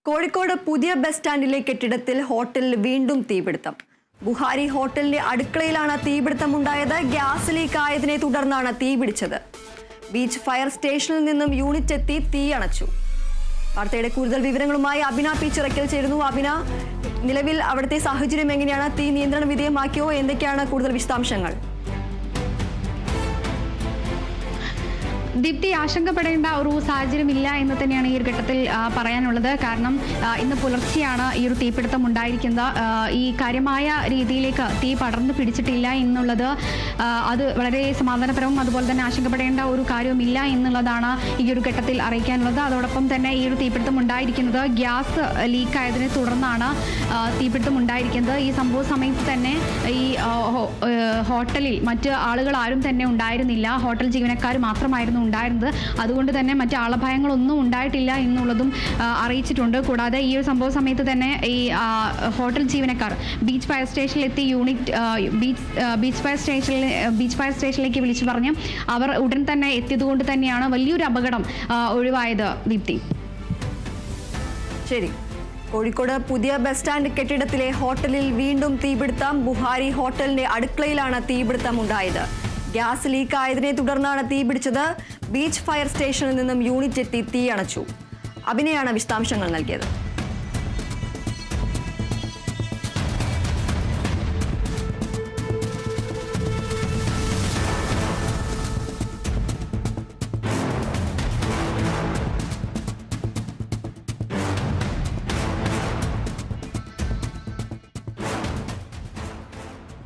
കോഴിക്കോട് പുതിയ ബസ് സ്റ്റാൻഡിലെ കെട്ടിടത്തിൽ ഹോട്ടലിൽ വീണ്ടും തീപിടുത്തം. ബുഹാരി ഹോട്ടലിന്റെ അടുക്കളയിലാണ് തീപിടുത്തമുണ്ടായത്. ഗ്യാസ് ലീക്ക് ആയതിനെ തുടർന്നാണ് തീപിടിച്ചത്. ബീച്ച് ഫയർ സ്റ്റേഷനിൽ നിന്നും യൂണിറ്റ് എത്തി തീ അണച്ചു. വാർത്തയുടെ കൂടുതൽ വിവരങ്ങളുമായി അഭിന പി ചിറക്കൽ ചേരുന്നു. അഭിന, നിലവിൽ അവിടുത്തെ സാഹചര്യം എങ്ങനെയാണ്? തീ നിയന്ത്രണ വിധേയമാക്കിയോ? എന്തൊക്കെയാണ് കൂടുതൽ വിശദാംശങ്ങൾ? ദീപ്തി, ആശങ്കപ്പെടേണ്ട ഒരു സാഹചര്യമില്ല എന്ന് തന്നെയാണ് ഈ ഒരു ഘട്ടത്തിൽ പറയാനുള്ളത്. കാരണം ഇന്ന് പുലർച്ചെയാണ് ഈ ഒരു തീപിടുത്തം ഉണ്ടായിരിക്കുന്നത്. ഈ കാര്യമായ രീതിയിലേക്ക് തീ പടർന്നു പിടിച്ചിട്ടില്ല എന്നുള്ളത് അത് വളരെ സമാധാനപരവും അതുപോലെ തന്നെ ആശങ്കപ്പെടേണ്ട ഒരു കാര്യവുമില്ല എന്നുള്ളതാണ് ഈ ഒരു ഘട്ടത്തിൽ അറിയിക്കാനുള്ളത്. അതോടൊപ്പം തന്നെ ഈ ഒരു തീപിടുത്തം ഉണ്ടായിരിക്കുന്നത് ഗ്യാസ് ലീക്കായതിനെ തുടർന്നാണ് തീപിടുത്തം ഉണ്ടായിരിക്കുന്നത്. ഈ സംഭവ സമയത്ത് തന്നെ ഈ ഹോട്ടലിൽ മറ്റ് ആളുകൾ ആരും തന്നെ ഉണ്ടായിരുന്നില്ല. ഹോട്ടൽ ജീവനക്കാർ മാത്രമായിരുന്നു ഉണ്ടായിരുന്നത്. അതുകൊണ്ട് തന്നെ മറ്റ് ആളഭയങ്ങളൊന്നും ഉണ്ടായിട്ടില്ല എന്നുള്ളതും അറിയിച്ചിട്ടുണ്ട്. കൂടാതെ ഈ ഒരു സംഭവ സമയത്ത് തന്നെ ഈ ഹോട്ടൽ ജീവനക്കാർ ബീച്ച് ഫയർ സ്റ്റേഷനിൽ എത്തി ബീച്ച് ഫയർ സ്റ്റേഷനിലേക്ക് വിളിച്ചു പറഞ്ഞ് അവർ ഉടൻ തന്നെ എത്തിയതുകൊണ്ട് തന്നെയാണ് വലിയൊരു അപകടം ഒഴിവായത്. ദീപ്തി, ശരി. കോഴിക്കോട് പുതിയ ബസ് സ്റ്റാൻഡ് കെട്ടിടത്തിലെ ഹോട്ടലിൽ വീണ്ടും തീപിടുത്തം. ബുഹാരി ഹോട്ടലിന്റെ അടുക്കളയിലാണ് തീപിടുത്തം ഉണ്ടായത്. ഗ്യാസ് ലീക്ക് ആയതിനെ തുടർന്നാണ് തീപിടിച്ചത്. ബീച്ച് ഫയർ സ്റ്റേഷനിൽ നിന്നും യൂണിറ്റ് എത്തി തീ അണച്ചു. അഭിനയാണ് വിശദാംശങ്ങൾ നൽകിയത്.